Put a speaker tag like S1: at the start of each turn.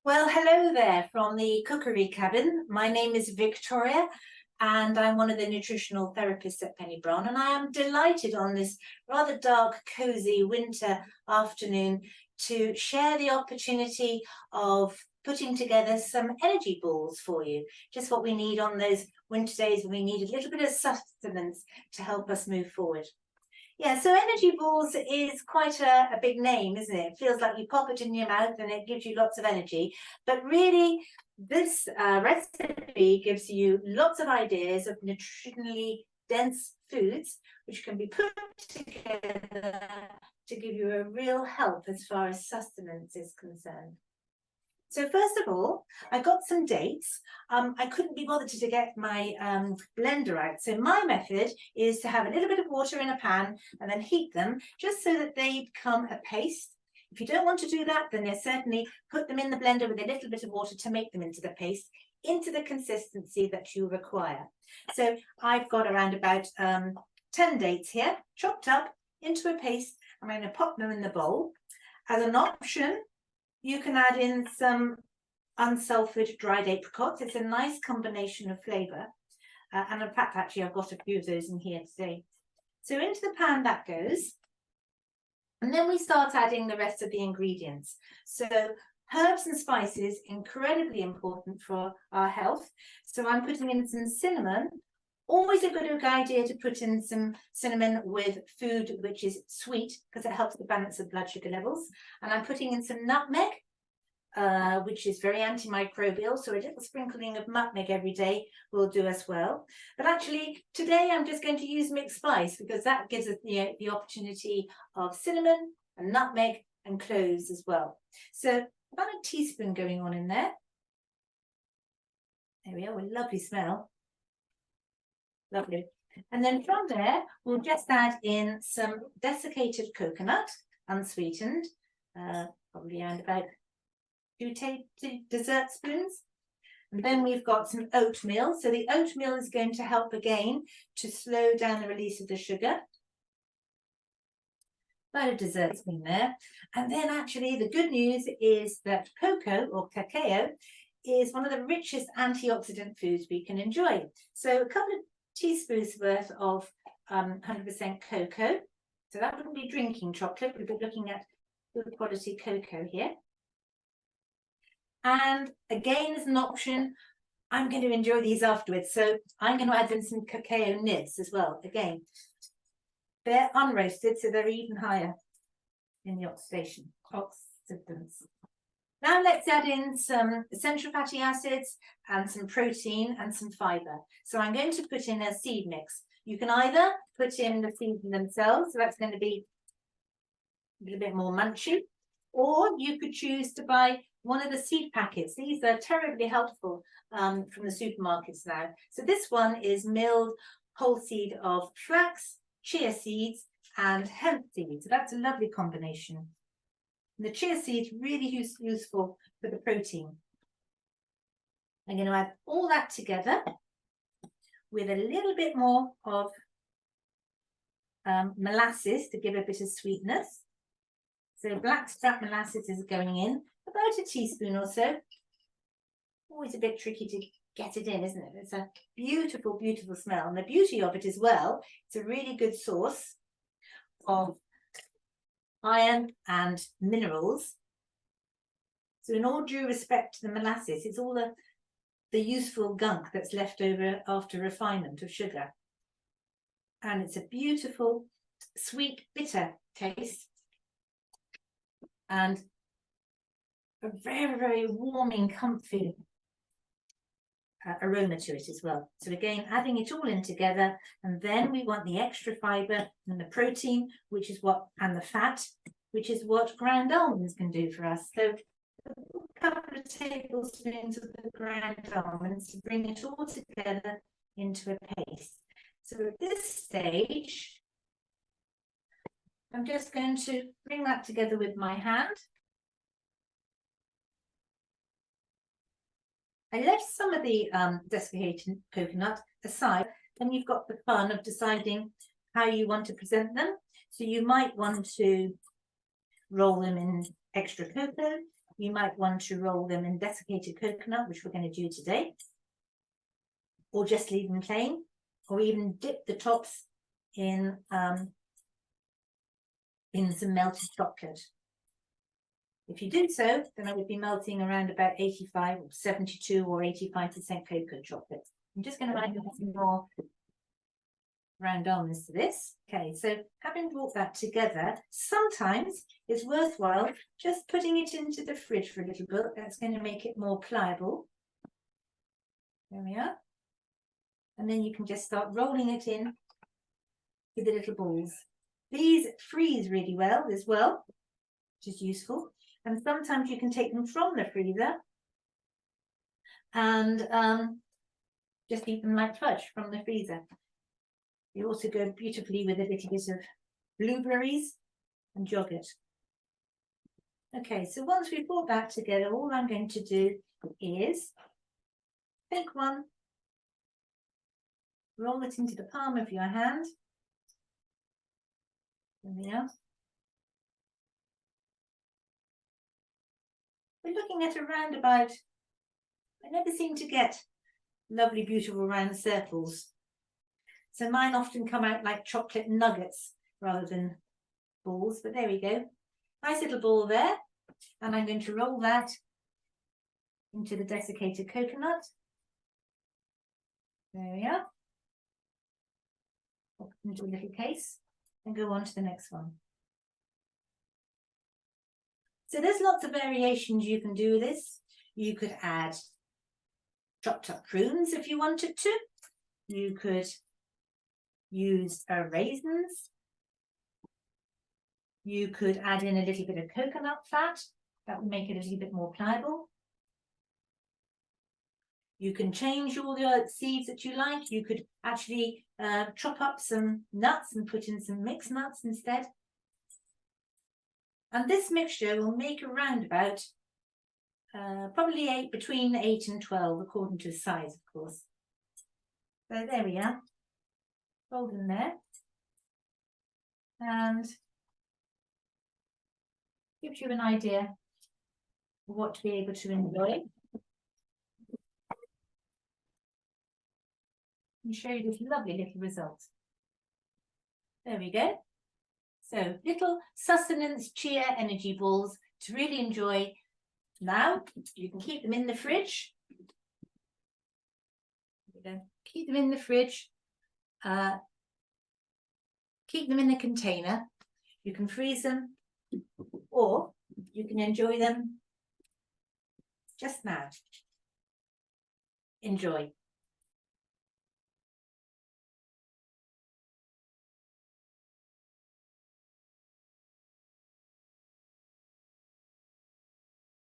S1: Well, hello there from the cookery cabin. My name is Victoria and I'm one of the nutritional therapists at Penny Brown, and I am delighted on this rather dark, cosy winter afternoon to share the opportunity of putting together some energy balls for you. Just what we need on those winter days when we need a little bit of sustenance to help us move forward. Yeah, so energy balls is quite a big name, isn't it? It feels like you pop it in your mouth and it gives you lots of energy. But really, this recipe gives you lots of ideas of nutritionally dense foods, which can be put together to give you a real help as far as sustenance is concerned. So first of all, I got some dates. I couldn't be bothered to get my blender out. So my method is to have a little bit of water in a pan and then heat them just so that they become a paste. If you don't want to do that, then certainly put them in the blender with a little bit of water to make them into the paste, into the consistency that you require. So I've got around about 10 dates here, chopped up into a paste. I'm going to pop them in the bowl. As an option, you can add in some unsulfured dried apricots. It's a nice combination of flavour. And in fact, actually, I've got a few of those in here today. So into the pan that goes. And then we start adding the rest of the ingredients. So herbs and spices, incredibly important for our health. So I'm putting in some cinnamon. Always a good idea to put in some cinnamon with food which is sweet because it helps to balance the blood sugar levels. And I'm putting in some nutmeg, which is very antimicrobial. So a little sprinkling of nutmeg every day will do us well. But actually, today I'm just going to use mixed spice because that gives us the opportunity of cinnamon and nutmeg and cloves as well. So about a teaspoon going on in there. There we are, a lovely smell. Lovely. And then from there, we'll just add in some desiccated coconut, unsweetened, probably around about 2 dessert spoons. And then we've got some oatmeal. So the oatmeal is going to help again to slow down the release of the sugar. About a dessert spoon there. And then actually the good news is that cocoa or cacao is one of the richest antioxidant foods we can enjoy. So a couple of teaspoons worth of 100% cocoa. So that wouldn't be drinking chocolate, we'd be looking at good quality cocoa here. And again, as an option, I'm going to enjoy these afterwards. So I'm going to add in some cacao nibs as well. Again, they're unroasted, so they're even higher in the oxidants. Now let's add in some essential fatty acids and some protein and some fibre. So I'm going to put in a seed mix. You can either put in the seeds themselves, so that's going to be a little bit more munchy, or you could choose to buy one of the seed packets. These are terribly helpful from the supermarkets now. So this one is milled whole seed of flax, chia seeds and hemp seeds. So that's a lovely combination. And the chia seeds really useful for the protein. I'm going to add all that together with a little bit more of molasses to give a bit of sweetness. So blackstrap molasses is going in, about a teaspoon or so. Always a bit tricky to get it in, isn't it? It's a beautiful, beautiful smell. And the beauty of it as well, it's a really good source of iron and minerals. So in all due respect to the molasses, it's all the useful gunk that's left over after refinement of sugar. And it's a beautiful, sweet, bitter taste. And a very, very warming, comfy aroma to it as well. So again, adding it all in together, and then we want the extra fibre and the protein, which is what, and the fat, which is what ground almonds can do for us. So a couple of tablespoons of the ground almonds to bring it all together into a paste. So at this stage, I'm just going to bring that together with my hand. I left some of the desiccated coconut aside, and you've got the fun of deciding how you want to present them. So you might want to roll them in extra cocoa. you might want to roll them in desiccated coconut, which we're going to do today, or just leave them plain, or even dip the tops in some melted chocolate. If you do so, then I would be melting around about 85 or 72 or 85% cocoa chocolate. I'm just going to add some more round almonds to this. Okay, so having brought that together, sometimes it's worthwhile just putting it into the fridge for a little bit. That's going to make it more pliable. There we are. And then you can just start rolling it in with the little balls. These freeze really well as well, which is useful. And sometimes you can take them from the freezer and just eat them like fudge from the freezer. They also go beautifully with a little bit of blueberries and yogurt. Okay, so once we've brought that together, all I'm going to do is take one, roll it into the palm of your hand. There we are. We're looking at around about, I never seem to get lovely, beautiful round circles. So mine often come out like chocolate nuggets rather than balls, but there we go. Nice little ball there. And I'm going to roll that into the desiccated coconut. There we are. Pop it into a little case and go on to the next one. So there's lots of variations you can do with this. You could add chopped up prunes if you wanted to. You could use raisins. You could add in a little bit of coconut fat. That would make it a little bit more pliable. You can change all the seeds that you like. You could actually chop up some nuts and put in some mixed nuts instead. And this mixture will make around about probably between 8 and 12, according to the size, of course. So there we are. Fold in there. And gives you an idea of what to be able to enjoy. And show you this lovely little result. There we go. So little sustenance chia energy balls to really enjoy. Now you can keep them in the fridge. Keep them in the fridge. Keep them in the container. You can freeze them, or you can enjoy them just now. Enjoy.